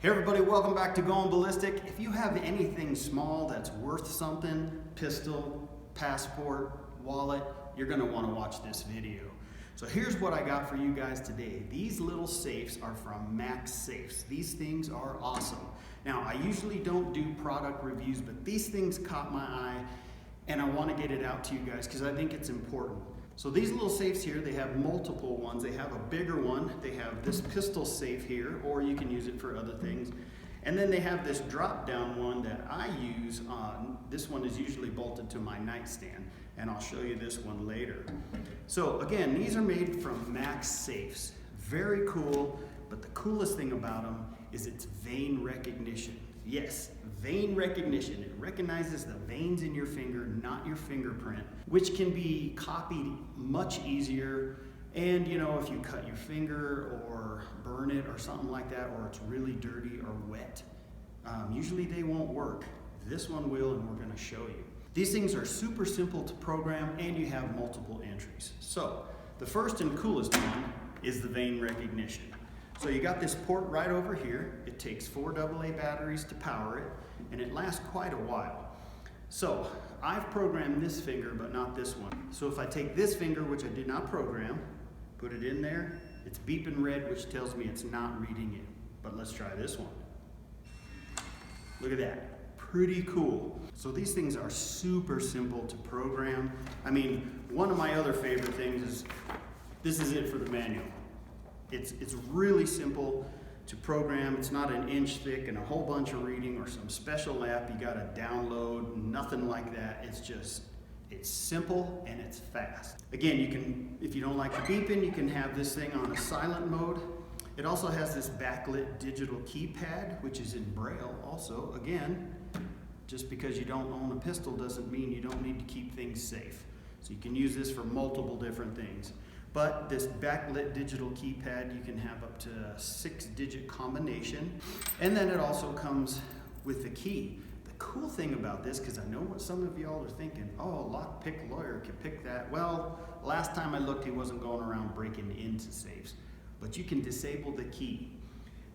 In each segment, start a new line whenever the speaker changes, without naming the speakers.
Hey everybody, welcome back to Going Ballistic. If you have anything small that's worth something, pistol, passport, wallet, you're gonna wanna watch this video. So here's what I got for you guys today. These little safes are from MAXSafes. These things are awesome. Now, I usually don't do product reviews, but these things caught my eye and I wanna get it out to you guys because I think it's important. So these little safes here, they have multiple ones. They have a bigger one. They have this pistol safe here, or you can use it for other things. And then they have this drop down one that I use on. This one is usually bolted to my nightstand, and I'll show you this one later. So again, these are made from MAXSafes. Very cool, but the coolest thing about them is its vein recognition. Yes, vein recognition. It recognizes the veins in your finger, not your fingerprint, which can be copied much easier. And you know, if you cut your finger or burn it or something like that, or it's really dirty or wet, usually they won't work. This one will, and we're going to show you. These things are super simple to program, and you have multiple entries. So the first and coolest one is the vein recognition. So you got this port right over here. It takes 4 AA batteries to power it, and it lasts quite a while. So I've programmed this finger, but not this one. So if I take this finger, which I did not program, put it in there, it's beeping red, which tells me it's not reading it. But let's try this one. Look at that, pretty cool. So these things are super simple to program. I mean, one of my other favorite things is, this is it for the manual. It's really simple to program. It's not an inch thick and a whole bunch of reading or some special app you gotta download, nothing like that. It's simple and it's fast. Again, you can, if you don't like the beeping, you can have this thing on a silent mode. It also has this backlit digital keypad, which is in Braille also. Again, just because you don't own a pistol doesn't mean you don't need to keep things safe. So you can use this for multiple different things. But this backlit digital keypad, you can have up to a 6-digit combination. And then it also comes with the key. The cool thing about this, because I know what some of y'all are thinking, oh, lockpick lawyer can pick that. Well, last time I looked, he wasn't going around breaking into safes. But you can disable the key.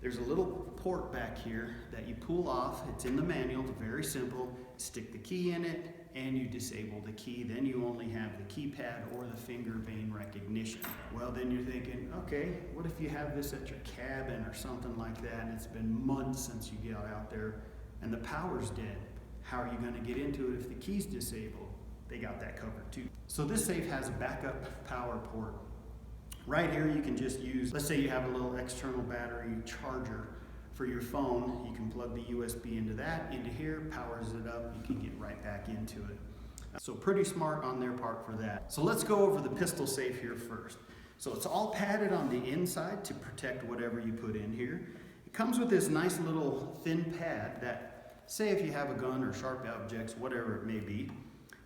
There's a little port back here that you pull off. It's in the manual, it's very simple. Stick the key in it, and you disable the key. Then you only have the keypad or the finger vein recognition. Well, then you're thinking, okay, what if you have this at your cabin or something like that, and it's been months since you got out there, and the power's dead? How are you gonna get into it if the key's disabled? They got that covered too. So this safe has a backup power port. Right here you can just use, let's say you have a little external battery charger for your phone, you can plug the USB into that, into here, powers it up, you can get right back into it. So pretty smart on their part for that. So let's go over the pistol safe here first. So it's all padded on the inside to protect whatever you put in here. It comes with this nice little thin pad that, say if you have a gun or sharp objects, whatever it may be,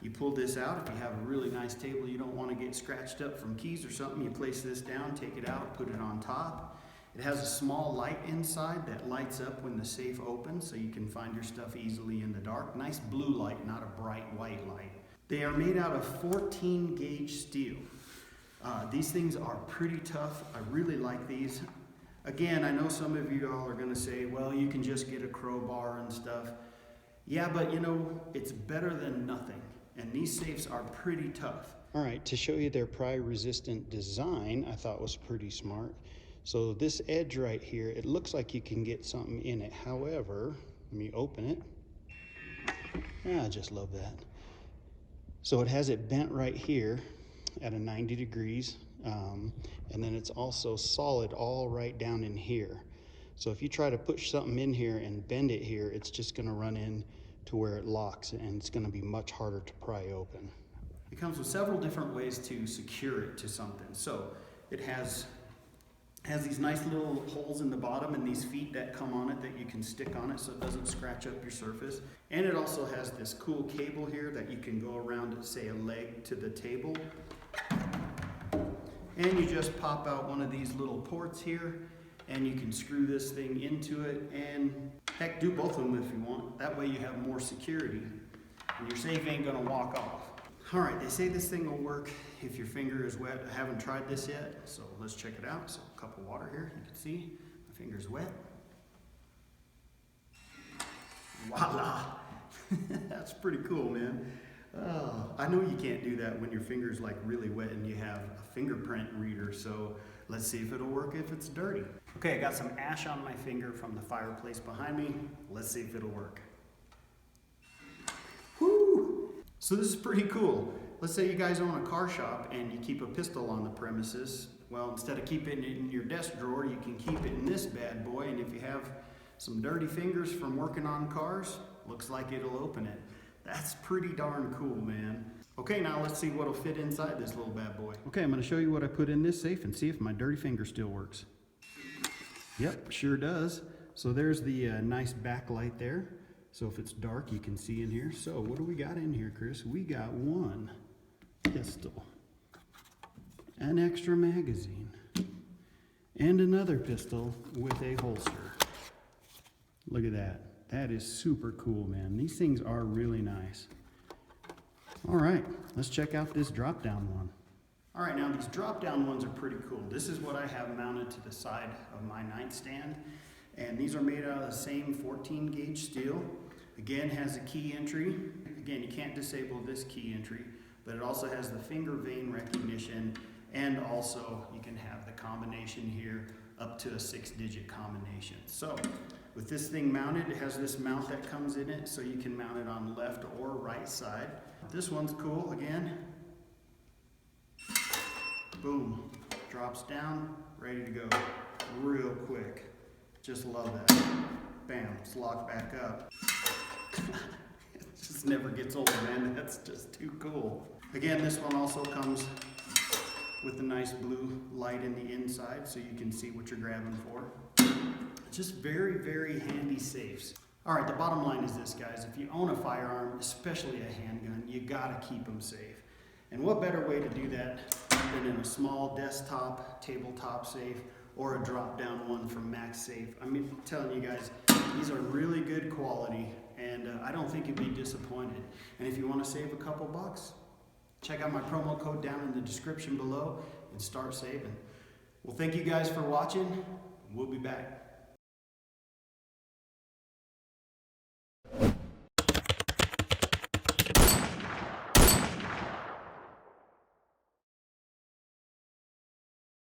you pull this out. If you have a really nice table you don't want to get scratched up from keys or something, you place this down, take it out, put it on top. It has a small light inside that lights up when the safe opens so you can find your stuff easily in the dark. Nice blue light, not a bright white light. They are made out of 14 gauge steel. These things are pretty tough. I really like these. Again, I know some of you all are going to say, well, you can just get a crowbar and stuff. Yeah, but you know, it's better than nothing. And these safes are pretty tough. All right, to show you their pry-resistant design, I thought was pretty smart. So this edge right here, it looks like you can get something in it. However, let me open it. I just love that. So it has it bent right here at a 90 degrees. And then it's also solid all right down in here. So if you try to push something in here and bend it here, it's just gonna run in to where it locks, and it's gonna be much harder to pry open. It comes with several different ways to secure it to something. So it has these nice little holes in the bottom and these feet that come on it that you can stick on it so it doesn't scratch up your surface. And it also has this cool cable here that you can go around, say, a leg to the table. And you just pop out one of these little ports here, and you can screw this thing into it, and heck, do both of them if you want. That way you have more security, and your safe ain't gonna walk off. All right, they say this thing will work if your finger is wet. I haven't tried this yet, so let's check it out. So a cup of water here, you can see my finger's wet. Voila. That's pretty cool, man. I know you can't do that when your finger's like really wet and you have a fingerprint reader, so let's see if it'll work if it's dirty. Okay, I got some ash on my finger from the fireplace behind me. Let's see if it'll work. Woo! So this is pretty cool. Let's say you guys own a car shop and you keep a pistol on the premises. Well, instead of keeping it in your desk drawer, you can keep it in this bad boy, and if you have some dirty fingers from working on cars, looks like it'll open it. That's pretty darn cool, man. Okay, now let's see what'll fit inside this little bad boy. Okay, I'm gonna show you what I put in this safe and see if my dirty finger still works. Yep, sure does. So there's the nice backlight there. So if it's dark, you can see in here. So what do we got in here, Chris? We got one pistol, an extra magazine, and another pistol with a holster. Look at that. That is super cool, man. These things are really nice. All right, let's check out this drop-down one. All right, now these drop-down ones are pretty cool. This is what I have mounted to the side of my nightstand. And these are made out of the same 14 gauge steel. Again, has a key entry. Again, you can't disable this key entry, but it also has the finger vein recognition, and also you can have the combination here up to a 6-digit combination. So with this thing mounted, it has this mount that comes in it, so you can mount it on left or right side. This one's cool again. Boom, drops down, ready to go real quick. Just love that. Bam, it's locked back up. It just never gets old, man. That's just too cool. Again, this one also comes with a nice blue light in the inside so you can see what you're grabbing for. Just very, very handy safes. All right, the bottom line is this, guys. If you own a firearm, especially a handgun, you gotta keep them safe. And what better way to do that than in a small desktop, tabletop safe, or a drop-down one from MAXSafes. I mean, I'm telling you guys, these are really good quality, and I don't think you'd be disappointed. And if you want to save a couple bucks, check out my promo code down in the description below and start saving. Well, thank you guys for watching. We'll be back.